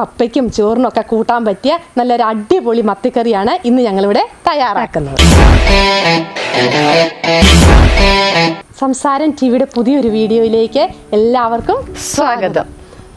കപ്പയ്ക്കും ചോറിനൊക്കെ കൂട്ടാൻ പറ്റിയ നല്ലൊരു അടിപൊളി മത്തിക്കറിയാണ് ഇന്ന് ഞങ്ങളിവിടെ തയ്യാറാക്കുന്നത്. സംസാരം ടിവിയുടെ പുതിയൊരു വീഡിയോയിലേക്ക് എല്ലാവർക്കും സ്വാഗതം.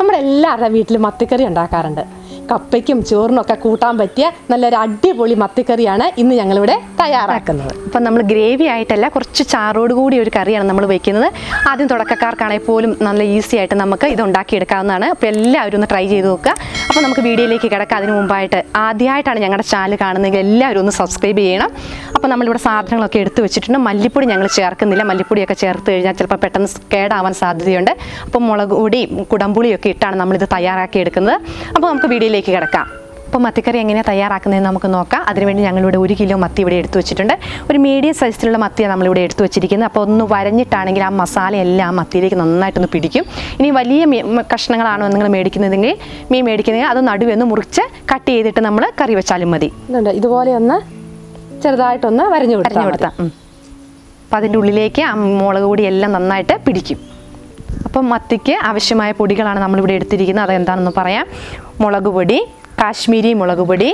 നമ്മുടെ എല്ലാവരുടെ വീട്ടിലും മത്തിക്കറി ഉണ്ടാക്കാറുണ്ട്. കപ്പയ്ക്കും ചോറിനൊക്കെ കൂട്ടാൻ പറ്റിയ നല്ലൊരു അടിപൊളി മത്തിക്കറിയാണ് ഇന്ന് ഞങ്ങളിവിടെ തയ്യാറാക്കുന്നത്. അപ്പം നമ്മൾ ഗ്രേവി ആയിട്ടല്ല, കുറച്ച് ചാറോട് കൂടി ഒരു കറിയാണ് നമ്മൾ വയ്ക്കുന്നത്. ആദ്യം തുടക്കക്കാർക്കാണെങ്കിൽ പോലും നല്ല ഈസി ആയിട്ട് നമുക്ക് ഇത് ഉണ്ടാക്കിയെടുക്കാവുന്നതാണ്. അപ്പോൾ എല്ലാവരും ഒന്ന് ട്രൈ ചെയ്ത് നോക്കുക. അപ്പോൾ നമുക്ക് വീഡിയോയിലേക്ക് കിടക്കാം. അതിന് മുമ്പായിട്ട് ആദ്യമായിട്ടാണ് ഞങ്ങളുടെ ചാനൽ കാണുന്നതെങ്കിൽ എല്ലാവരും ഒന്ന് സബ്സ്ക്രൈബ് ചെയ്യണം. അപ്പോൾ നമ്മളിവിടെ സാധനങ്ങളൊക്കെ എടുത്ത് വെച്ചിട്ടുണ്ട്. മല്ലിപ്പൊടി ഞങ്ങൾ ചേർക്കുന്നില്ല. മല്ലിപ്പൊടിയൊക്കെ ചേർത്ത് കഴിഞ്ഞാൽ ചിലപ്പോൾ പെട്ടെന്ന് കേടാവാൻ സാധ്യതയുണ്ട്. അപ്പോൾ മുളക് പൊടിയും കുടംപുളിയൊക്കെ ഇട്ടാണ് നമ്മളിത് തയ്യാറാക്കി എടുക്കുന്നത്. അപ്പോൾ നമുക്ക് വീഡിയോയിലേക്ക് കിടക്കാം. അപ്പോൾ മത്തിക്കറി എങ്ങനെയാണ് തയ്യാറാക്കുന്നതെന്ന് നമുക്ക് നോക്കാം. അതിനുവേണ്ടി ഞങ്ങളിവിടെ 1 കിലോ മത്തി ഇവിടെ എടുത്തു വെച്ചിട്ടുണ്ട്. ഒരു മീഡിയം സൈസിലുള്ള മത്തിയാണ് നമ്മളിവിടെ എടുത്തു വെച്ചിരിക്കുന്നത്. അപ്പോൾ ഒന്ന് വരഞ്ഞിട്ടാണെങ്കിൽ ആ മസാലയെല്ലാം ആ മത്തിയിലേക്ക് നന്നായിട്ടൊന്ന് പിടിക്കും. ഇനി വലിയ കഷ്ണങ്ങളാണോ നിങ്ങൾ മേടിക്കുന്നതെങ്കിൽ മീൻ മേടിക്കുന്നതെങ്കിൽ അത് നടുവെന്ന് മുറിച്ച് കട്ട് ചെയ്തിട്ട് നമ്മൾ കറി വെച്ചാലും മതി. ഇതുപോലെ ഒന്ന് ചെറുതായിട്ടൊന്ന് വരഞ്ഞു കൊടുത്താൽ അപ്പോൾ അതിൻ്റെ ഉള്ളിലേക്ക് ആ മുളക് പൊടി എല്ലാം നന്നായിട്ട് പിടിക്കും. അപ്പം മത്തിക്ക് ആവശ്യമായ പൊടികളാണ് നമ്മളിവിടെ എടുത്തിരിക്കുന്നത്. അതെന്താണെന്ന് പറയാം. മുളക് പൊടി, കാശ്മീരി മുളക് പൊടി,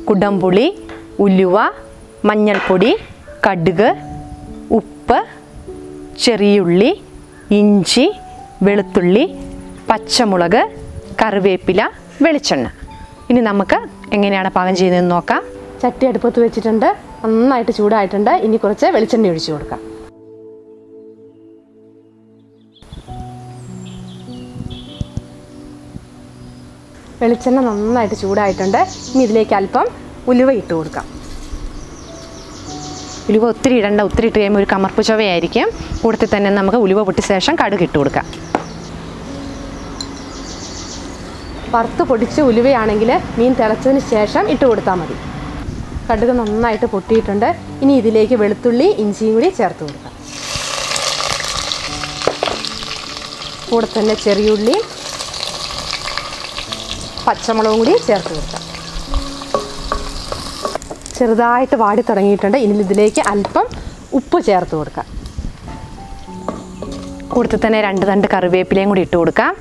കുടംപുളി, ഉലുവ, മഞ്ഞൾപ്പൊടി, കടുക്, ഉപ്പ്, ചെറിയുള്ളി, ഇഞ്ചി, വെളുത്തുള്ളി, പച്ചമുളക്, കറിവേപ്പില, വെളിച്ചെണ്ണ. ഇനി നമുക്ക് എങ്ങനെയാണ് പാകം ചെയ്യുന്നതെന്ന് നോക്കാം. ചട്ടി അടുപ്പത്ത് വെച്ചിട്ടുണ്ട്. നന്നായിട്ട് ചൂടായിട്ടുണ്ട്. ഇനി കുറച്ച് വെളിച്ചെണ്ണ ഒഴിച്ചു കൊടുക്കാം. വെളിച്ചെണ്ണ നന്നായിട്ട് ചൂടായിട്ടുണ്ട്. ഇനി ഇതിലേക്ക് അല്പം ഉലുവ ഇട്ട് കൊടുക്കാം. ഉലുവ ഒത്തിരി ഇടണ്ട. ഒത്തിരി ഇട്ട് കഴിയുമ്പോൾ ഒരു കമർപ്പ് ചുവയായിരിക്കും. കൂടത്തിൽ തന്നെ നമുക്ക് ഉലുവ പൊട്ടിയ ശേഷം കടുക് ഇട്ട് കൊടുക്കാം. വറുത്ത് പൊടിച്ച് ഉലുവയാണെങ്കിൽ മീൻ തിളച്ചതിന് ശേഷം ഇട്ട് കൊടുത്താൽ മതി. കടുക് നന്നായിട്ട് പൊട്ടിയിട്ടുണ്ട്. ഇനി ഇതിലേക്ക് വെളുത്തുള്ളി ഇഞ്ചിയും കൂടി ചേർത്ത് കൊടുക്കാം. കൂടെ തന്നെ ചെറിയുള്ളി പച്ചമുളകും കൂടി ചേർത്ത് കൊടുക്കാം. ചെറുതായിട്ട് വാടി തുടങ്ങിയിട്ടുണ്ട്. ഇനി ഇതിലേക്ക് അല്പം ഉപ്പ് ചേർത്ത് കൊടുക്കാം. കൂടത്തിൽ തന്നെ 2 തണ്ട് കറിവേപ്പിലയും കൂടി ഇട്ട് കൊടുക്കാം.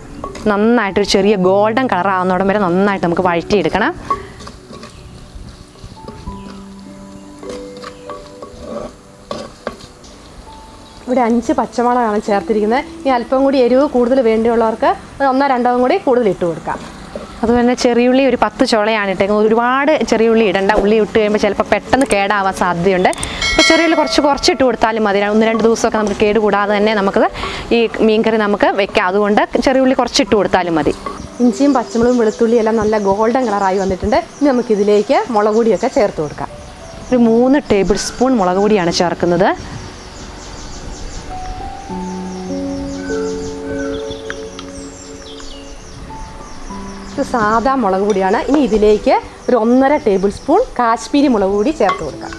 നന്നായിട്ടൊരു ചെറിയ ഗോൾഡൻ കളർ ആവുന്നോടം വരെ നന്നായിട്ട് നമുക്ക് വഴറ്റിയെടുക്കണം. ഇവിടെ 5 പച്ചമുളകാണ് ചേർത്തിരിക്കുന്നത്. ഇനി അല്പം കൂടി എരിവ് കൂടുതൽ വേണ്ടിയുള്ളവർക്ക് 1-2 കൂടി കൂടുതൽ ഇട്ട് കൊടുക്കാം. അതുപോലെ തന്നെ ചെറിയുള്ളി ഒരു 10 ചോളയാണ് ഇട്ടേക്കുന്നത്. ഒരുപാട് ചെറിയുള്ളി ഇടണ്ട. ഉള്ളി ഇട്ട് കഴിയുമ്പോൾ ചിലപ്പോൾ പെട്ടെന്ന് കേടാവാൻ സാധ്യതയുണ്ട്. അപ്പോൾ ചെറിയുള്ളി കുറച്ചിട്ട് കൊടുത്താലും മതി. 1-2 ദിവസമൊക്കെ നമുക്ക് കേടുകൂടാതെ തന്നെ നമുക്ക് ഈ മീൻകറി നമുക്ക് വെക്കാം. അതുകൊണ്ട് ചെറിയുള്ളി കുറച്ചിട്ട് കൊടുത്താലും മതി. ഇഞ്ചിയും പച്ചമുളകും വെളുത്തുള്ളിയും എല്ലാം നല്ല ഗോൾഡൻ കളറായി വന്നിട്ടുണ്ട്. ഇനി നമുക്കിതിലേക്ക് മുളക് പൊടിയൊക്കെ ചേർത്ത് കൊടുക്കാം. ഒരു 3 ടേബിൾ സ്പൂൺ മുളക് പൊടിയാണ് ചേർക്കുന്നത്. ഇത് സാധാ മുളക് പൊടിയാണ്. ഇനി ഇതിലേക്ക് ഒരു 1.5 ടേബിൾ സ്പൂൺ കാശ്മീരി മുളക് പൊടി ചേർത്ത് കൊടുക്കാം.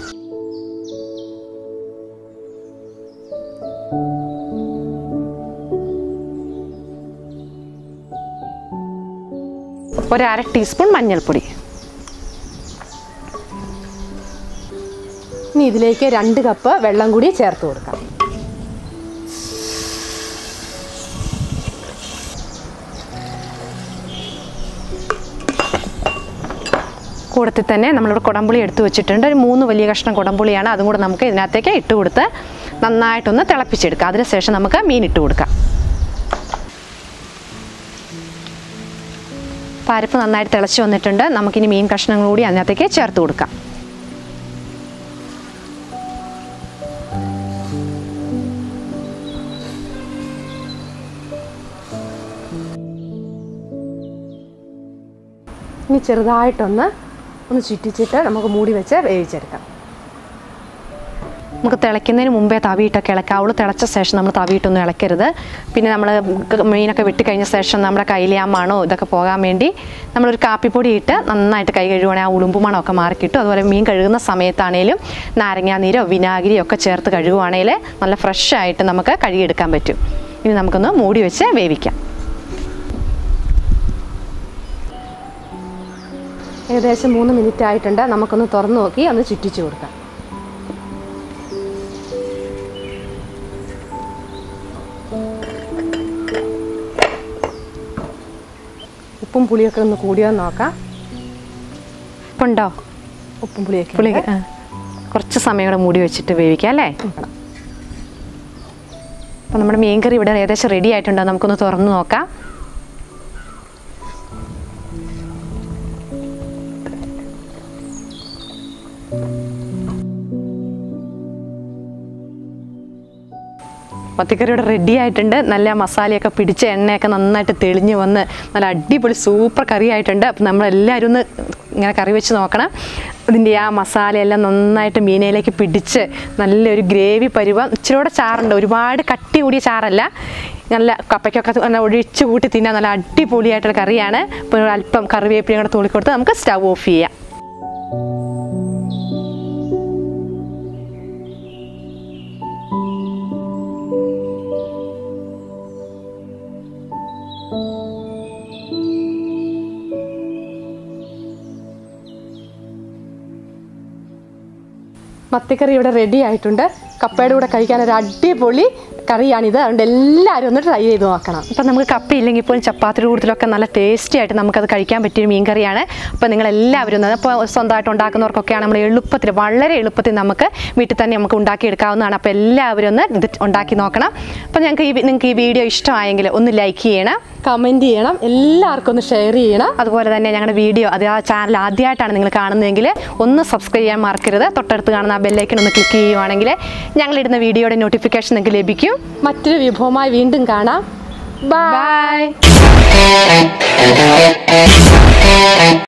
ഒരു 1/2 ടീസ്പൂൺ മഞ്ഞൾപ്പൊടി. ഇനി ഇതിലേക്ക് 2 കപ്പ് വെള്ളം കൂടി ചേർത്ത് കൊടുക്കാം. കൂടത്തിൽ തന്നെ നമ്മളിവിടെ കുടംപുളി എടുത്ത് വെച്ചിട്ടുണ്ട്. ഒരു 3 വലിയ കഷ്ണം കുടംപുളിയാണ്. അതും കൂടെ നമുക്ക് ഇതിനകത്തേക്ക് ഇട്ട് കൊടുത്ത് നന്നായിട്ടൊന്ന് തിളപ്പിച്ചെടുക്കാം. അതിനുശേഷം നമുക്ക് മീൻ ഇട്ട് കൊടുക്കാം. പരിപ്പ് നന്നായിട്ട് തിളച്ച് വന്നിട്ടുണ്ട്. നമുക്കിനി മീൻ കഷ്ണങ്ങൾ കൂടി അതിനകത്തേക്ക് ചേർത്ത് കൊടുക്കാം. ഇനി ചെറുതായിട്ടൊന്ന് ചുറ്റിച്ചിട്ട് നമുക്ക് മൂടി വെച്ച് വേവിച്ചെടുക്കാം. നമുക്ക് തിളയ്ക്കുന്നതിന് മുമ്പേ തവിയിട്ടൊക്കെ ഇളക്കാവുള്ളൂ. തിളച്ച ശേഷം നമ്മൾ തവിയിട്ടൊന്നും ഇളക്കരുത്. പിന്നെ നമ്മൾ മീനൊക്കെ വെട്ടിക്കഴിഞ്ഞ ശേഷം നമ്മുടെ കയ്യിലെ ആ മണോ ഇതൊക്കെ പോകാൻ വേണ്ടി നമ്മളൊരു കാപ്പിപ്പൊടി ഇട്ട് നന്നായിട്ട് കൈ കഴുകുവാണെങ്കിൽ ആ ഉളുമ്പ് മണമൊക്കെ മാറിക്കിട്ടും. അതുപോലെ മീൻ കഴുകുന്ന സമയത്താണേലും നാരങ്ങാനീരോ വിനാഗിരിയോ ഒക്കെ ചേർത്ത് കഴുകുവാണെങ്കിൽ നല്ല ഫ്രഷ് ആയിട്ട് നമുക്ക് കഴുകിയെടുക്കാൻ പറ്റും. ഇനി നമുക്കൊന്ന് മൂടി വെച്ച് വേവിക്കാം. ഏകദേശം 3 മിനിറ്റ് ആയിട്ടുണ്ട്. നമുക്കൊന്ന് തുറന്നു നോക്കി ഒന്ന് ചുറ്റിച്ചു കൊടുക്കാം. ഉപ്പും പുളിയൊക്കെ ഒന്ന് കൂടിയാന്ന് നോക്കാം. ഉണ്ടോ? ഉപ്പും പുളിയൊക്കെ പുളി കുറച്ച് സമയം കൂടെ മൂടി വെച്ചിട്ട് വേവിക്കാം അല്ലേ? അപ്പോൾ നമ്മുടെ മീൻ കറി ഇവിടെ ഏകദേശം റെഡി ആയിട്ടുണ്ടോ? നമുക്കൊന്ന് തുറന്ന് നോക്കാം. മത്തിക്കറിയുടെ റെഡി ആയിട്ടുണ്ട്. നല്ല മസാലയൊക്കെ പിടിച്ച എണ്ണയൊക്കെ നന്നായിട്ട് തെളിഞ്ഞ് വന്ന് നല്ല അടിപൊളി സൂപ്പർ കറി ആയിട്ടുണ്ട്. അപ്പം നമ്മളെല്ലാവരും ഒന്ന് ഇങ്ങനെ കറി വെച്ച് നോക്കണം. ഇതിൻ്റെ ആ മസാലയെല്ലാം നന്നായിട്ട് മീനയിലേക്ക് പിടിച്ച് നല്ലൊരു ഗ്രേവി പരുവം. ഇച്ചിരി കൂടെ ചാറുണ്ട്, ഒരുപാട് കട്ടി കൂടിയ ചാറല്ല. നല്ല കപ്പയ്ക്കൊക്കെ നല്ല ഒഴിച്ച് കൂട്ടി തിന്നാൻ നല്ല അടിപൊളിയായിട്ടുള്ള കറിയാണ്. അപ്പോൾ അല്പം കറിവേപ്പിലയും കൂടെ തൂളിക്കൊടുത്ത് നമുക്ക് സ്റ്റൗ ഓഫ് ചെയ്യാം. മത്തിക്കറി ഇവിടെ റെഡി ആയിട്ടുണ്ട്. കപ്പയുടെ കൂടെ കഴിക്കാൻ ഒരു അടിപൊളി കറിയാണിത്. അതുകൊണ്ട് എല്ലാവരും ഒന്ന് ട്രൈ ചെയ്ത് നോക്കണം. അപ്പം നമുക്ക് കപ്പ ഇല്ലെങ്കിൽ പോലും ചപ്പാത്തിയുടെ കൂട്ടത്തിലൊക്കെ നല്ല ടേസ്റ്റി ആയിട്ട് നമുക്കത് കഴിക്കാൻ പറ്റിയൊരു മീൻ കറിയാണ്. അപ്പോൾ നിങ്ങളെല്ലാവരും ഒന്ന് അപ്പോൾ സ്വന്തമായിട്ട് ഉണ്ടാക്കുന്നവർക്കൊക്കെയാണ് നമ്മൾ എളുപ്പത്തിൽ, വളരെ എളുപ്പത്തിൽ നമുക്ക് വീട്ടിൽ തന്നെ നമുക്ക് ഉണ്ടാക്കിയെടുക്കാവുന്നതാണ്. അപ്പോൾ എല്ലാവരും ഒന്ന് ഇത് ഉണ്ടാക്കി നോക്കണം. അപ്പോൾ നിങ്ങൾക്ക് ഈ വീഡിയോ ഇഷ്ടമായെങ്കിൽ ഒന്ന് ലൈക്ക് ചെയ്യണം, കമൻറ്റ് ചെയ്യണം, എല്ലാവർക്കും ഒന്ന് ഷെയർ ചെയ്യണം. അതുപോലെ തന്നെ ഞങ്ങളുടെ വീഡിയോ ആ ചാനൽ ആദ്യമായിട്ടാണ് നിങ്ങൾ കാണുന്നതെങ്കിൽ ഒന്ന് സബ്സ്ക്രൈബ് ചെയ്യാൻ മറക്കരുത്. തൊട്ടടുത്ത് കാണുന്ന ആ ബെല്ലൈക്കൺ ഒന്ന് ക്ലിക്ക് ചെയ്യുവാണെങ്കിൽ ഞങ്ങളിടുന്ന വീഡിയോയുടെ നോട്ടിഫിക്കേഷൻ നിങ്ങൾക്ക് ലഭിക്കും. മറ്റൊരു വിഭവമായി വീണ്ടും കാണാം. ബൈ.